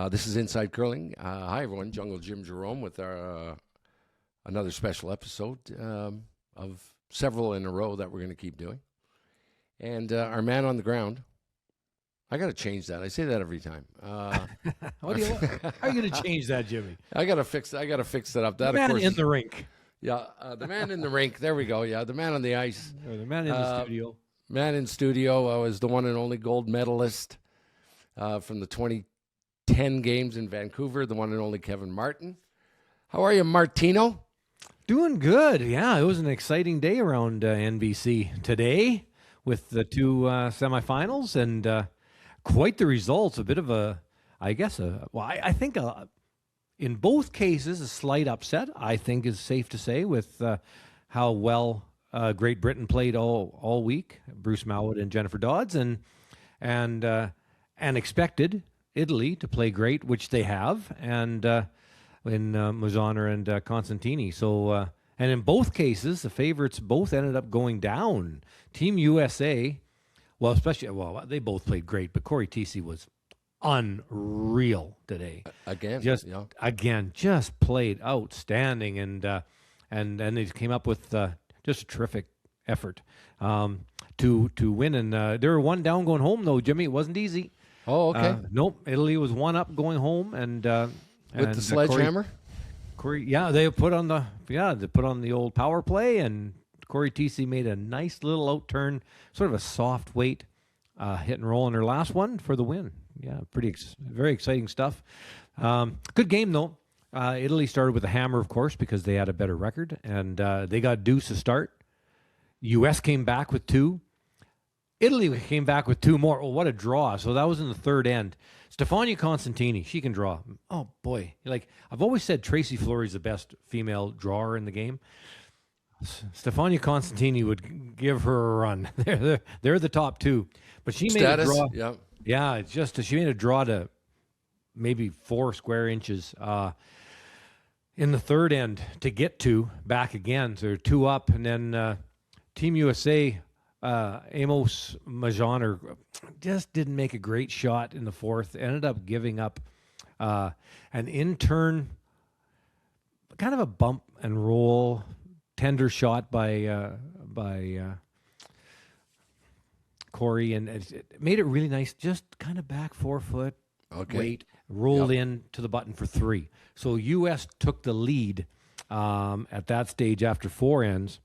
This is Inside Curling. Hi, everyone. Jungle Jim Jerome with our another special episode of several in a row that we're going to keep doing. And our man on the ground. I got to change that. I say that every time. How are you going to change that, Jimmy? I got to fix that up. That, the man of course, in the rink. Yeah, the man in the rink. There we go. Yeah, the man on the ice. Or the man in the studio. Man in studio was the one and only gold medalist from the 2010 games in Vancouver, the one and only Kevin Martin. How are you, Martino? Doing good. Yeah, it was an exciting day around NBC today with the two semifinals and quite the results. A bit of I think in both cases, a slight upset, I think is safe to say, with how well Great Britain played all week. Bruce Mowat and Jennifer Dodds, and expected Italy to play great, which they have, and in Mazzone and Constantini. So, and in both cases, the favorites both ended up going down. Team USA, they both played great, but Corey Tisi was unreal today. Just played outstanding, and they came up with just a terrific effort to win. And they were one down going home, though, Jimmy. It wasn't easy. Oh, okay. Nope. Italy was one up going home, and with the sledgehammer. Corey, they put on the old power play, and Corey Tisi made a nice little outturn, sort of a soft weight hit and roll in her last one for the win. Yeah, very exciting stuff. Good game, though. Italy started with a hammer, of course, because they had a better record, and they got deuce to start. U.S. came back with two. Italy came back with two more. Oh, what a draw. So that was in the third end. Stefania Constantini, she can draw. Oh, boy. I've always said Tracy Fleury's the best female drawer in the game. Stefania Constantini would give her a run. They're the top two. But she made a draw. Yeah. Yeah, she made a draw to maybe 4 square inches in the third end to get two back again. So they're two up, and then Team USA, Amos Mazzone just didn't make a great shot in the fourth. Ended up giving up an in-turn, kind of a bump and roll, tender shot by Corey, and it made it really nice. Just kind of back 4 foot, weight, rolled in to the button for 3. So U.S. took the lead at that stage after 4 ends.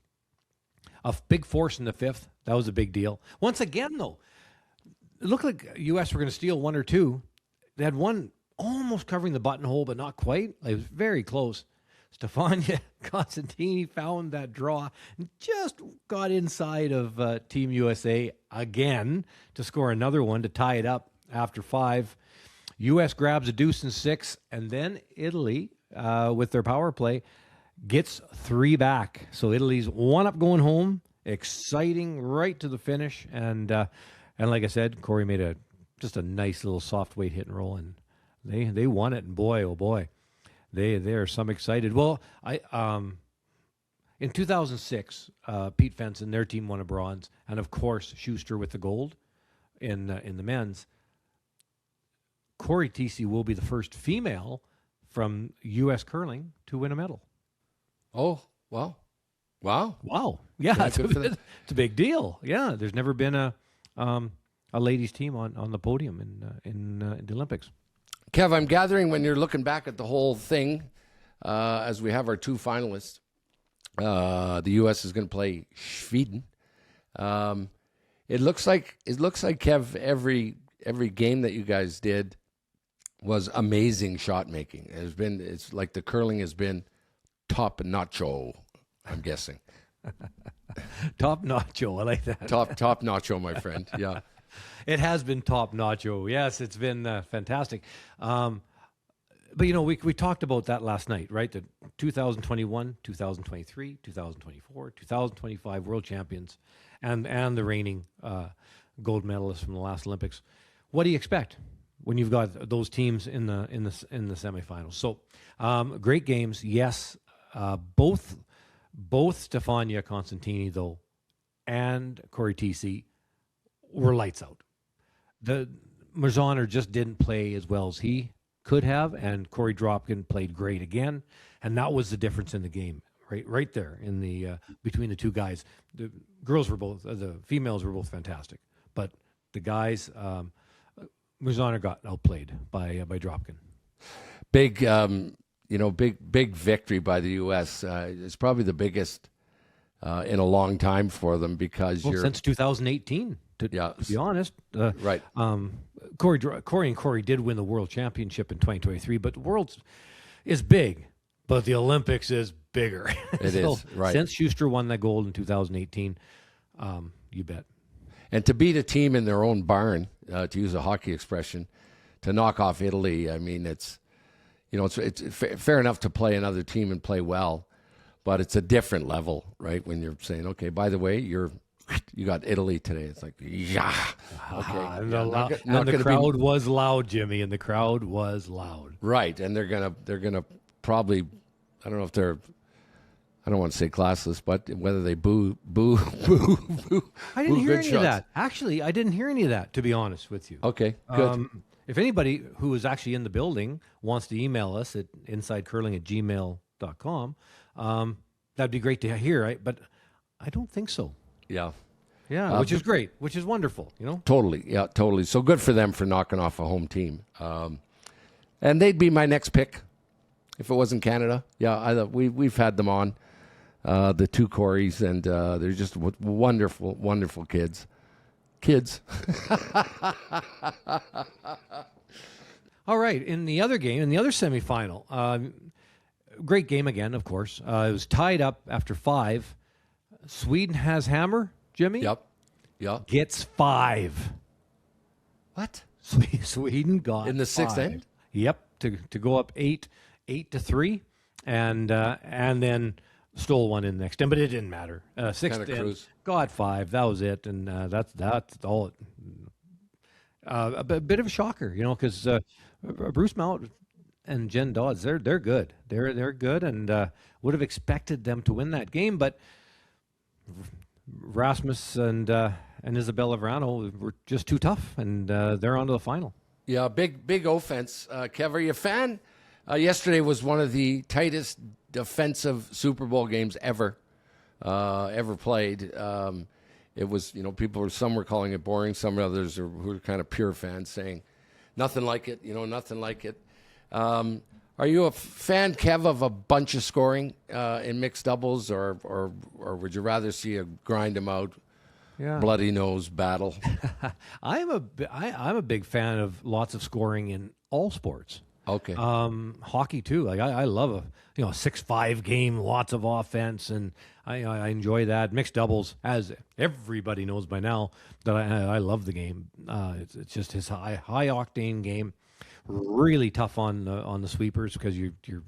A big force in the 5th. That was a big deal. Once again, though, it looked like U.S. were going to steal 1 or 2. They had one almost covering the buttonhole, but not quite. It was very close. Stefania Constantini found that draw and just got inside of Team USA again to score another one to tie it up after 5. U.S. grabs a deuce in 6, and then Italy, with their power play, gets 3 back. So Italy's 1 up going home. Exciting right to the finish. And like I said, Corey made just a nice little soft weight hit and roll, and they won it. And boy, oh boy, they are some excited. Well, in 2006, Pete Fenson, their team won a bronze, and of course Schuster with the gold in the men's. Corey Tisi will be the first female from U.S. curling to win a medal. Oh, wow. Wow. Yeah, it's a big deal. Yeah, there's never been a ladies team on the podium in the Olympics. Kev, I'm gathering when you're looking back at the whole thing, as we have our 2 finalists, the U.S. is going to play Sweden. It looks like Kev, every game that you guys did was amazing shot making. It's like the curling has been top nacho, I'm guessing. Top nacho, I like that. Top nacho, my friend. Yeah. It has been top nacho. Yes, it's been fantastic. But we talked about that last night, right? The 2021, 2023, 2024, 2025 world champions, and the reigning gold medalists from the last Olympics. What do you expect when you've got those teams in the semifinals? So, great games, yes. Both Stefania Constantini, though, and Corey Tisi were lights out. The Marzahner just didn't play as well as he could have, and Corey Dropkin played great again, and that was the difference in the game, right there in the between the two guys. The females were both fantastic, but the guys, Muzana got outplayed by Dropkin. Big, big victory by the U.S. It's probably the biggest in a long time for them because since 2018. To be honest, right. Corey did win the World Championship in 2023, but the World is big, but the Olympics is bigger. It is, right. Since Schuster won that gold in 2018, you bet. And to beat a team in their own barn, to use a hockey expression, to knock off Italy, I mean, it's fair enough to play another team and play well, but it's a different level, right? When you're saying, okay, by the way, you got Italy today. It's like, yeah. Okay. The crowd was loud, Jimmy, and the crowd was loud. Right. And they're gonna probably, I don't know if they're, I don't want to say classless, but whether they boo. I didn't hear any of that. Actually, I didn't hear any of that, to be honest with you. Okay, good. If anybody who is actually in the building wants to email us at insidecurling@gmail.com, that'd be great to hear, right? But I don't think so. Yeah. Yeah, which is great, which is wonderful, Totally, yeah, totally. So good for them for knocking off a home team. And they'd be my next pick if it wasn't Canada. Yeah, we've had them on, the two Coreys, and they're just wonderful, wonderful kids. All right, in the other game, in the other semifinal, great game again, of course. It was tied up after 5. Sweden has hammer, Jimmy. Yep. Gets 5. What? Sweden got in the 6th end. Yep, to go up 8-3, and then stole one in the next end, but it didn't matter. 6th end, got 5. That was it, and that's all. A bit of a shocker, because Bruce Mount and Jen Dodds, they're good. They're good, and would have expected them to win that game, but Rasmus and Isabella Verano were just too tough, and they're on to the final. Yeah, big offense. Kev, are you a fan? Yesterday was one of the tightest defensive Super Bowl games ever played. It was, some were calling it boring. Some others who were kind of pure fans saying, nothing like it, nothing like it. Are you a fan, Kev, of a bunch of scoring in mixed doubles, or would you rather see a grind them out, bloody nose battle? I'm a big fan of lots of scoring in all sports. Okay. Hockey too. Like I love a 6-5 game, lots of offense, and I enjoy that. Mixed doubles, as everybody knows by now, that I love the game. It's just his high octane game. Really tough on the sweepers because you're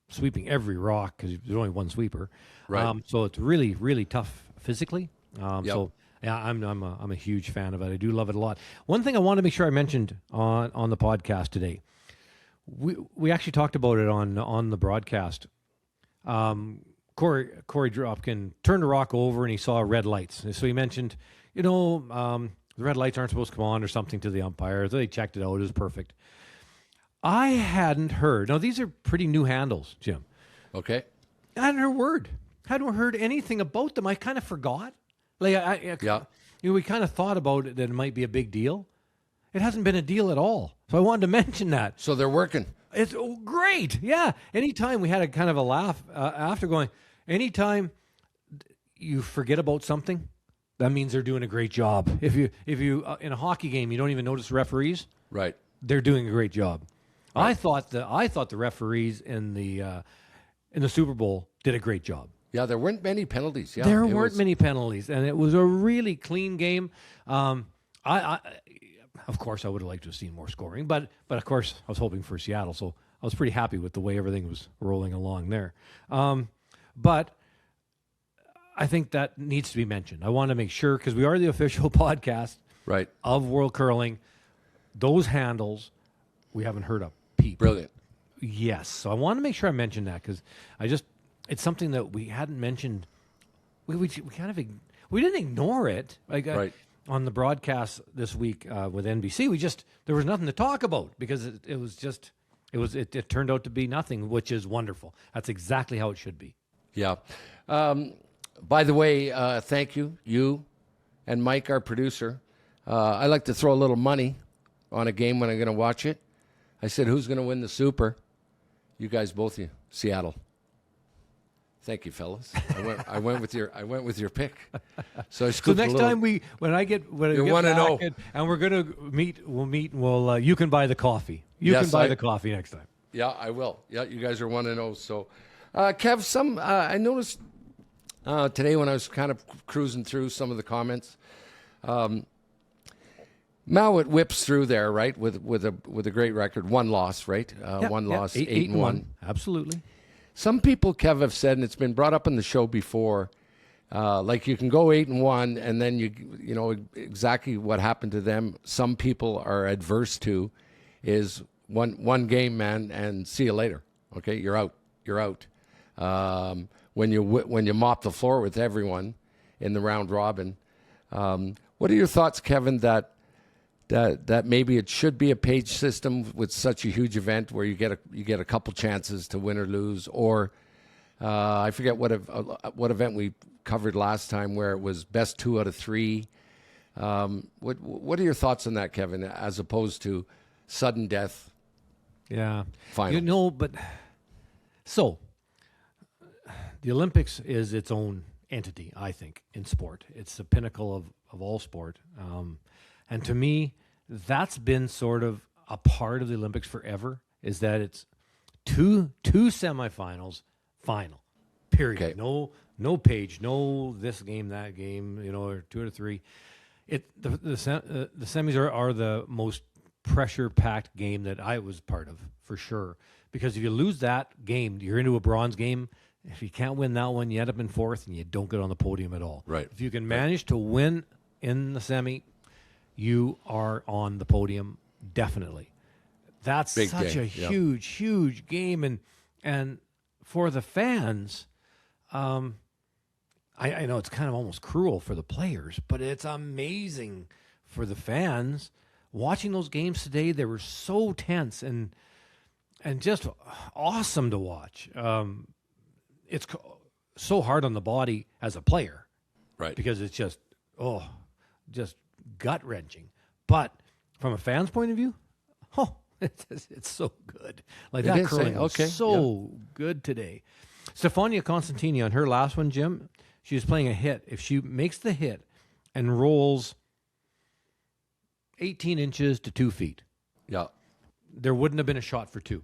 sweeping every rock because there's only one sweeper. Right. So it's really, really tough physically. Yep. So yeah, I'm a huge fan of it. I do love it a lot. One thing I want to make sure I mentioned on the podcast today. We actually talked about it on the broadcast. Corey Dropkin turned the rock over and he saw red lights. So he mentioned, the red lights aren't supposed to come on or something to the umpire. So they checked it out. It was perfect. I hadn't heard. Now, these are pretty new handles, Jim. Okay. I hadn't heard anything about them. I kind of forgot. Like, we kind of thought about it that it might be a big deal. It hasn't been a deal at all. So I wanted to mention that. So they're working. It's great. Yeah. Anytime we had a kind of a laugh after going, anytime you forget about something, that means they're doing a great job. If you in a hockey game, you don't even notice referees. Right. They're doing a great job. Right. I thought the referees in the Super Bowl did a great job. Yeah, there weren't many penalties. Yeah, there weren't many penalties, and it was a really clean game. Of course, I would have liked to have seen more scoring, but of course, I was hoping for Seattle, so I was pretty happy with the way everything was rolling along there. But I think that needs to be mentioned. I want to make sure, because we are the official podcast of World Curling. Those handles, we haven't heard a peep. Brilliant. Yes, so I want to make sure I mention that, because it's something that we hadn't mentioned. We didn't ignore it. On the broadcast this week with NBC, there was nothing to talk about because it was just It turned out to be nothing, which is wonderful. That's exactly how it should be. Yeah. By the way, thank you, you and Mike, our producer. I like to throw a little money on a game when I'm going to watch it. I said, who's going to win the Super? You guys both, Seattle. Thank you, fellas. I went with your pick. So I scooped next time when I get back and we're gonna meet, we'll you can buy the coffee. You can buy the coffee next time. Yeah, I will. Yeah, you guys are 1-0. So, Kev, I noticed today when I was kind of cruising through some of the comments. Mowat whips through there, right, with a great record, one loss, right? One loss, 8-1. Absolutely. Some people, Kev, have said, and it's been brought up in the show before, like you can go 8-1, and then you know exactly what happened to them. Some people are adverse to is one game, man, and see you later. Okay, you're out. You're out. When you mop the floor with everyone in the round robin. What are your thoughts, Kevin? That maybe it should be a page system with such a huge event where you get a couple chances to win or lose, or I forget what event we covered last time where it was best 2 out of 3. What are your thoughts on that, Kevin, as opposed to sudden death? Yeah, final. But so the Olympics is its own entity, I think, in sport. It's the pinnacle of all sport. And to me, that's been sort of a part of the Olympics forever, is that it's two semifinals, final, period. Okay. No page, no this game, that game, or 2 out of 3. The semis are the most pressure-packed game that I was part of, for sure. Because if you lose that game, you're into a bronze game. If you can't win that one, you end up in 4th, and you don't get on the podium at all. Right. If you can manage to win in the semi, you are on the podium, definitely. That's Big such game. a huge game, and for the fans, I know it's kind of almost cruel for the players, but it's amazing for the fans. Watching those games today, they were so tense and just awesome to watch. It's so hard on the body as a player, right? Because it's just gut-wrenching. But from a fan's point of view, it's so good. Like that curling was so good today. Stefania Constantini on her last one, Jim, she was playing a hit. If she makes the hit and rolls 18 inches to 2 feet, there wouldn't have been a shot for 2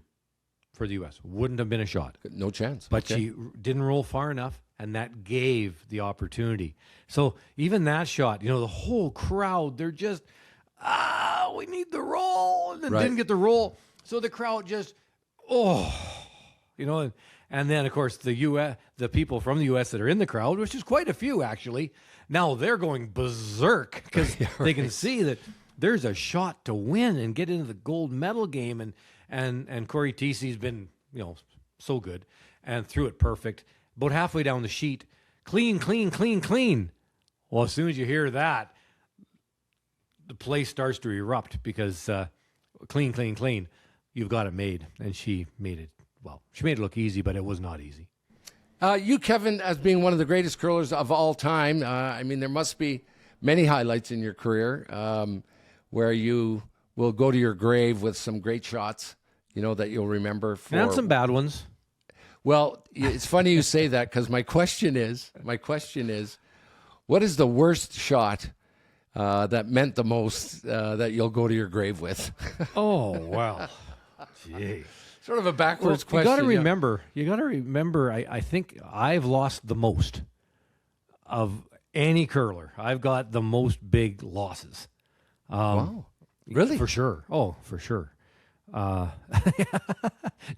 for the U.S. Wouldn't have been a shot. No chance. But she didn't roll far enough, and that gave the opportunity. So even that shot, the whole crowd, they're just, we need the roll, and then didn't get the roll. So the crowd just, and then, of course, the people from the U.S. that are in the crowd, which is quite a few, actually, now they're going berserk because they can see that there's a shot to win and get into the gold medal game, and Corey Tesi's been, so good and threw it perfect. About halfway down the sheet, clean. Well, as soon as you hear that, the place starts to erupt because clean. You've got it made. And she made it, she made it look easy, but it was not easy. You, Kevin, as being one of the greatest curlers of all time, there must be many highlights in your career where you will go to your grave with some great shots, that you'll remember. And some bad ones. Well, it's funny you say that because my question is, what is the worst shot that meant the most that you'll go to your grave with? Oh, wow. Gee. Sort of a backwards question. You got to remember, I think I've lost the most of any curler. I've got the most big losses. Wow. Really? For sure. Oh, for sure.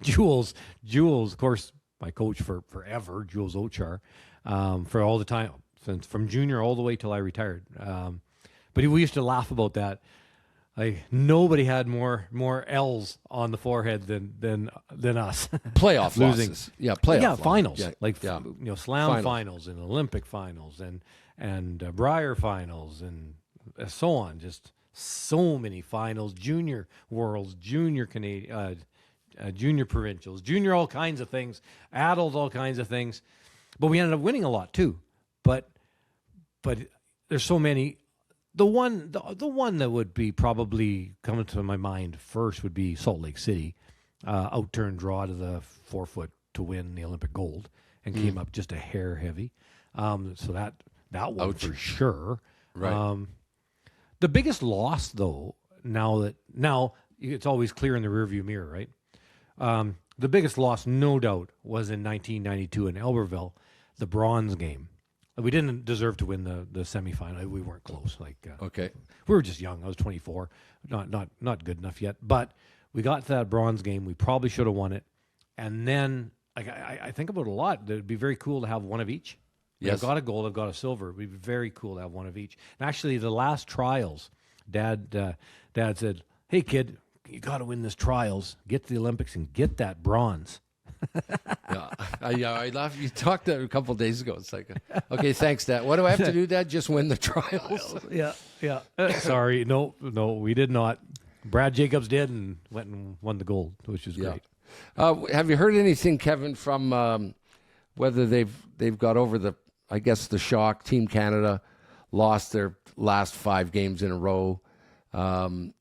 Jules, of course, my coach for forever, Jules Ochar, for all the time, from junior all the way till I retired. But we used to laugh about that. Like nobody had more L's on the forehead than us. Playoff losing. Losses. Yeah, playoff. Yeah, finals. Yeah. Slam finals and Olympic finals and Briar finals and so on. Just so many finals, junior worlds, junior Canadian, junior provincials, junior all kinds of things, adult all kinds of things. But we ended up winning a lot too. But there's so many. The one that would be probably coming to my mind first would be Salt Lake City, outturn draw to the 4 foot to win the Olympic gold, and came up just a hair heavy. So that one for sure. Right. The biggest loss though, now it's always clear in the rearview mirror, right? The biggest loss, no doubt, was in 1992 in Albertville, the bronze game. We didn't deserve to win the semifinal. We weren't close. Okay. We were just young. I was 24, not good enough yet. But we got to that bronze game. We probably should have won it. And then I think about it a lot. It'd be very cool to have one of each. Yes. I've got a gold. I've got a silver. It'd be very cool to have one of each. And actually, the last trials, Dad said, "Hey kid, you got to win this trials. Get to the Olympics and get that bronze." I laughed. You talked a couple of days ago. It's like, okay, thanks, Dad. What do I have to do, Dad? Just win the trials. Yeah. Sorry, no, we did not. Brad Jacobs did and went and won the gold, which is great. Have you heard anything, Kevin, from whether they've got over the shock? Team Canada lost their last 5 games in a row. Gallant,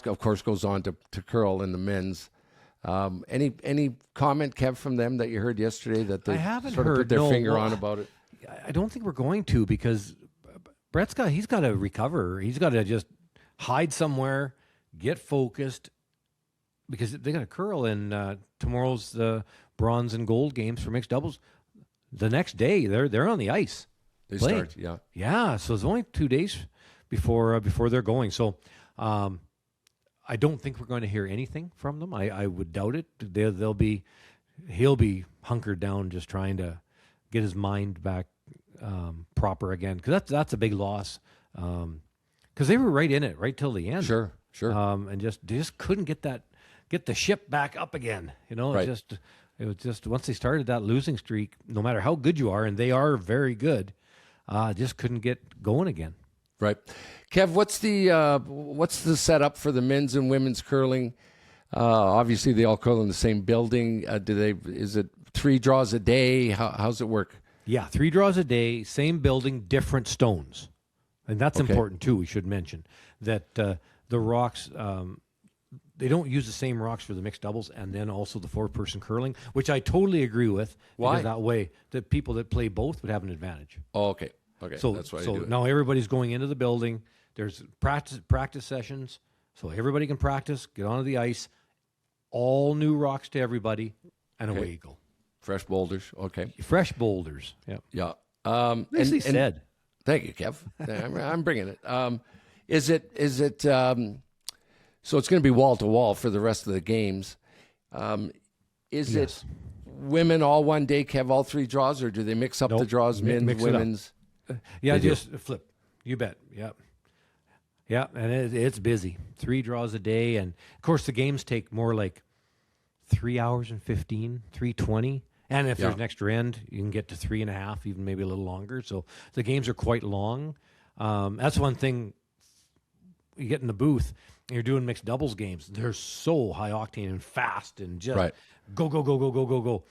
of course, goes on to curl in the men's. Any comment, Kev, from them that you heard yesterday that they sort of put their finger on about it? I don't think we're going to, because he's got to recover. He's got to just hide somewhere, get focused, because they got to curl in tomorrow's bronze and gold games for mixed doubles. The next day, they're on the ice. They playing. start, Yeah, so it's only 2 days before they're going. So I don't think we're going to hear anything from them. I would doubt it. He'll be hunkered down, just trying to get his mind back proper again, because that's a big loss. Because they were right in it right till the end. Sure. And just couldn't get the ship back up again. Right. It was just once they started that losing streak, no matter how good you are, and they are very good, just couldn't get going again. Right. Kev, what's the setup for the men's and women's curling? Obviously, they all curl in the same building. Is it 3 draws a day? How's it work? Yeah, 3 draws a day, same building, different stones. And that's important, too, we should mention. That the rocks, they don't use the same rocks for the mixed doubles and then also the 4-person curling, which I totally agree with. Why? Because that way, the people that play both would have an advantage. Oh, okay. So that's why you do it. Now everybody's going into the building. There's practice sessions, so everybody can practice, get onto the ice. All new rocks to everybody, and away you go. Fresh boulders, okay. Fresh boulders, Yeah. Nicely said. Thank you, Kev. I'm bringing it. Is it? So it's going to be wall to wall for the rest of the games. Is it women all one day, Kev, all 3 draws, or do they mix up the draws, men's, women's? Yeah, just flip. You bet. Yeah, and it's busy. 3 draws a day, and of course the games take more like 3 hours and 15, 3:20. And if there's an extra end, you can get to 3.5, even maybe a little longer. So the games are quite long. That's one thing. You get in the booth, and you're doing mixed doubles games. They're so high octane and fast, and just go. Well,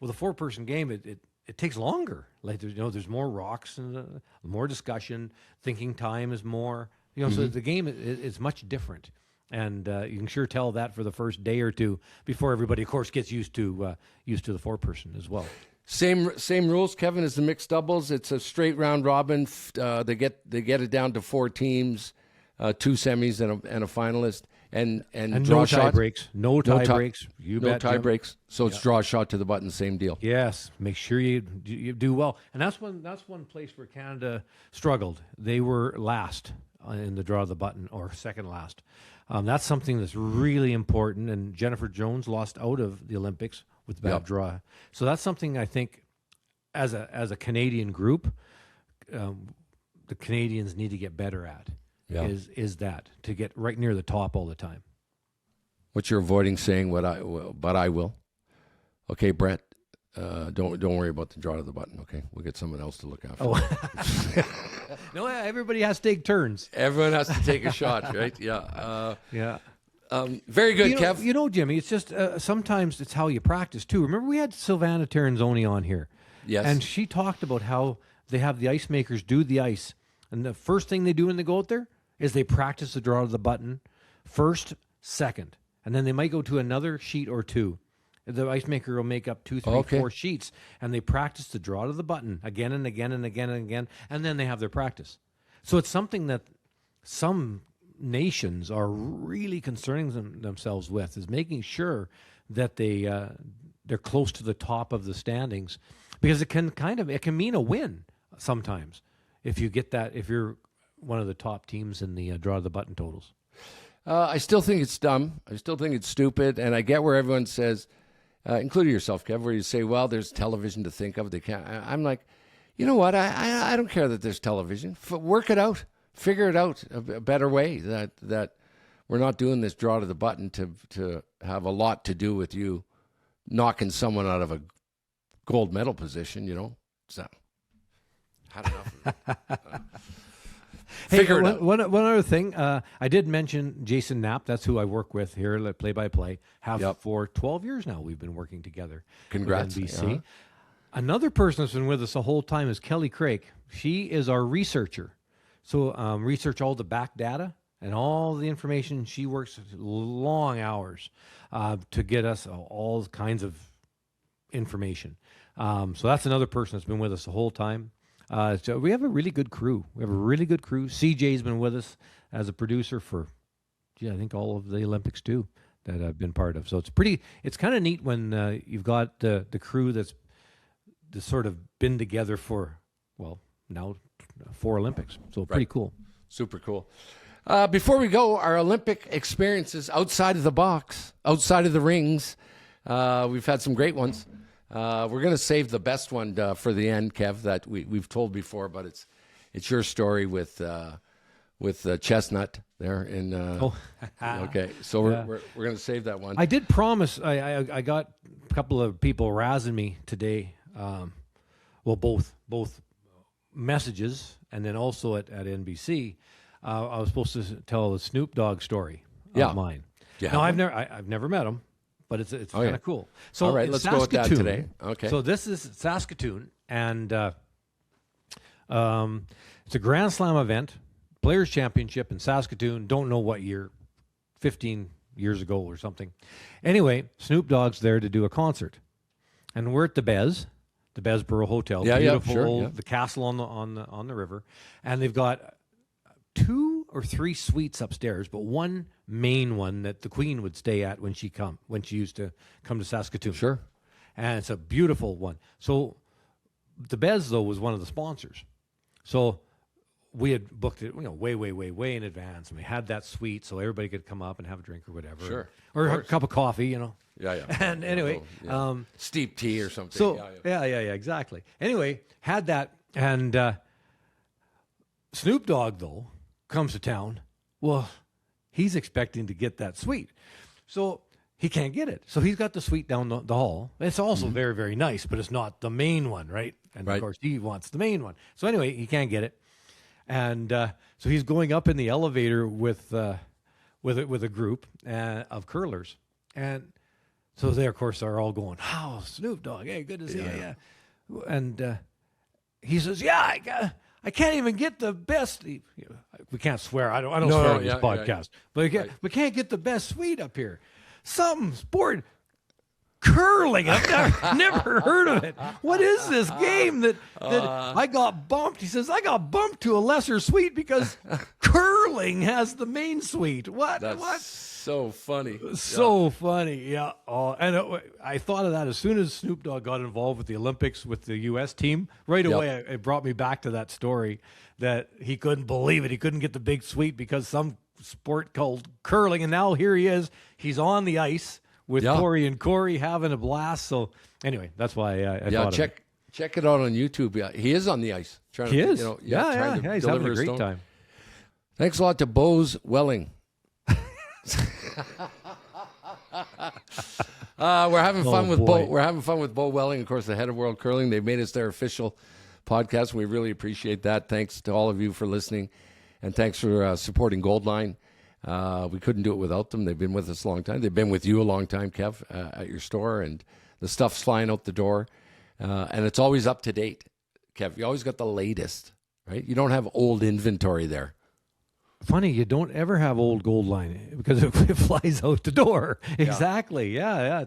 the 4-person game, it takes longer. Like there's more rocks and more discussion. Thinking time is more. So the game is much different, and you can sure tell that for the first day or two before everybody, of course, gets used to the 4-person as well. Same rules, Kevin, as the mixed doubles. It's a straight round robin. They get it down to 4 teams, 2 semis and a finalist, and draw no shot. No tie breaks. You bet. No tie breaks. So it's draw shot to the button. Same deal. Yes. Make sure you do well, and that's one place where Canada struggled. They were last in the draw of the button, or second last. That's something that's really important, and Jennifer Jones lost out of the Olympics with bad draw. So that's something I think as a Canadian group, the Canadians need to get better at. Is that to get right near the top all the time. What you're avoiding saying, but I will. Okay, Brett, don't worry about the draw to the button. Okay, we'll get someone else to look after. No, everybody has to take turns. Everyone has to take a shot, right? Yeah. Very good, Kev. You know, Jimmy, it's just sometimes it's how you practice too. Remember, we had Silvana Terenzoni on here. Yes. And she talked about how they have the ice makers do the ice. And the first thing they do when they go out there is they practice the draw of the button first, second. And then they might go to another sheet or two. The ice maker will make up 2, 3, 4 sheets. And they practice the draw to the button again and again and again and again. And then they have their practice. So it's something that some nations are really concerning themselves with, is making sure that they're close to the top of the standings, because it can mean a win sometimes if you get that, if you're one of the top teams in the draw the button totals. I still think it's dumb. I still think it's stupid, and I get where everyone says, including yourself, Kev, where you say, well, there's television to think of. They can't. I'm like, you know what? I don't care that there's television. Work it out. Figure it out a better way, that we're not doing this draw to the button to have a lot to do with you knocking someone out of a gold medal position, you know. So, had enough of it. Figure it out. One other thing, I did mention Jason Knapp. That's who I work with here at Play by Play. For 12 years now, we've been working together. Congrats. With NBC. Another person that's been with us the whole time is Kelly Craig. She is our researcher. So research all the back data and all the information. She works long hours to get us all kinds of information. So that's another person that's been with us the whole time. So we have a really good crew. CJ's been with us as a producer for, I think all of the Olympics too that I've been part of. So it's kind of neat when you've got the crew that's sort of been together for, well, now 4 Olympics. So pretty cool. Super cool. Before we go, our Olympic experiences outside of the box, outside of the rings, we've had some great ones. We're going to save the best one for the end, Kev, that we've told before, but it's your story with Chestnut there in. Okay, so we're going to save that one. I did promise. I got a couple of people razzing me today. Well, both messages, and then also at NBC, I was supposed to tell the Snoop Dogg story of mine. Yeah. Now I've never met him, but it's kind of cool. So all right, let's go with that today. Okay. So this is Saskatoon, and it's a Grand Slam event, Players Championship in Saskatoon. Don't know what year, 15 years ago or something. Anyway, Snoop Dogg's there to do a concert, and we're at the Besborough Hotel, beautiful, the castle on the river, and they've got 2 or 3 suites upstairs, but one main one that the Queen would stay at when she used to come to Saskatoon. Sure, and it's a beautiful one. So the Bez though was one of the sponsors, so we had booked it, way in advance, and we had that suite so everybody could come up and have a drink or whatever, sure, or a cup of coffee, you know. Yeah. And anyway, steep tea or something. So yeah, exactly. Anyway, had that, and Snoop Dogg though comes to town. Well, he's expecting to get that suite, so he can't get it. So he's got the suite down the hall. It's also very, very nice, but it's not the main one, right? And of course, he wants the main one. So anyway, he can't get it, and so he's going up in the elevator with a group of curlers, and. So they, of course, are all going, "Oh, Snoop Dogg, hey, good to see you." Yeah. And he says, "Yeah, I can't even get the best." We can't swear. I don't swear on this podcast, but we can't get the best suite up here. Some sport, curling. I've never heard of it. What is this game that I got bumped? He says, "I got bumped to a lesser suite because curling has the main suite." What? So funny. So funny, yeah. And I thought of that as soon as Snoop Dogg got involved with the Olympics with the U.S. team. Right away, it brought me back to that story that he couldn't believe it. He couldn't get the big suite because some sport called curling. And now here he is. He's on the ice with Corey and Corey having a blast. So anyway, that's why I thought of it. Check it out on YouTube. Yeah, he is on the ice. He is. He's having a great time. Thanks a lot to Bose Welling. We're having fun with Bo. We're having fun with Bo Welling, of course, the head of World Curling. They've made us their official podcast, and we really appreciate that. Thanks to all of you for listening, and thanks for supporting Goldline. We couldn't do it without them. They've been with us a long time. They've been with you a long time, Kev, at your store, and the stuff's flying out the door. And it's always up to date, Kev. You always got the latest, right? You don't have old inventory there. Funny, you don't ever have old gold line because it flies out the door. Exactly. Yeah.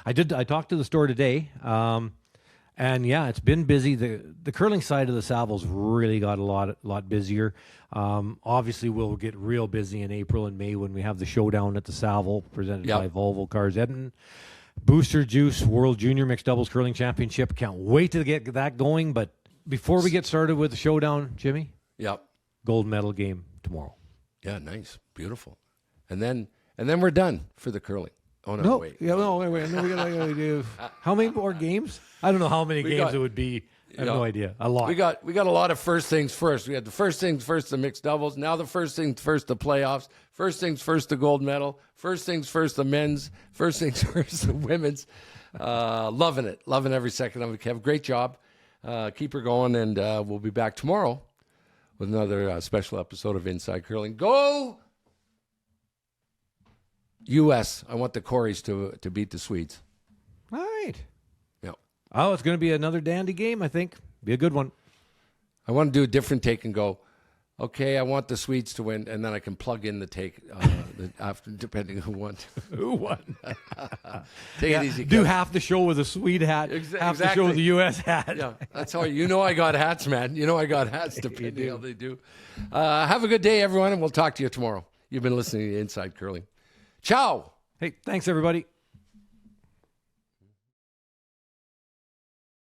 I talked to the store today, and yeah, it's been busy. The curling side of the Savills really got a lot busier. Obviously, we'll get real busy in April and May when we have the showdown at the Saville presented by Volvo Cars Edmonton. Booster Juice World Junior Mixed Doubles Curling Championship. Can't wait to get that going. But before we get started with the showdown, Jimmy, gold medal game tomorrow. Yeah, nice, beautiful, and then we're done for the curling. Oh no, wait. Yeah, no, wait. And then we gotta do how many more games? I don't know how many games it would be. I have no idea. A lot. We got a lot of first things first. We had the first things first, the mixed doubles. Now the first things first, the playoffs. First things first, the gold medal. First things first, the men's. First things first, the women's. Loving it. Loving every second of it, Kev. Great job. Keep her going, and we'll be back tomorrow with another special episode of Inside Curling. Go U.S. I want the Corys to beat the Swedes. All right. Yeah. Oh, it's going to be another dandy game, I think. Be a good one. I want to do a different take and go, okay, I want the Swedes to win, and then I can plug in the take after, depending who won. Who won? Take it easy. Do half the show with a Swede hat, half the show with a U.S. hat. Yeah, that's how I got hats, man. You know I got hats to beat the hell they do. Have a good day, everyone, and we'll talk to you tomorrow. You've been listening to Inside Curling. Ciao. Hey, thanks, everybody.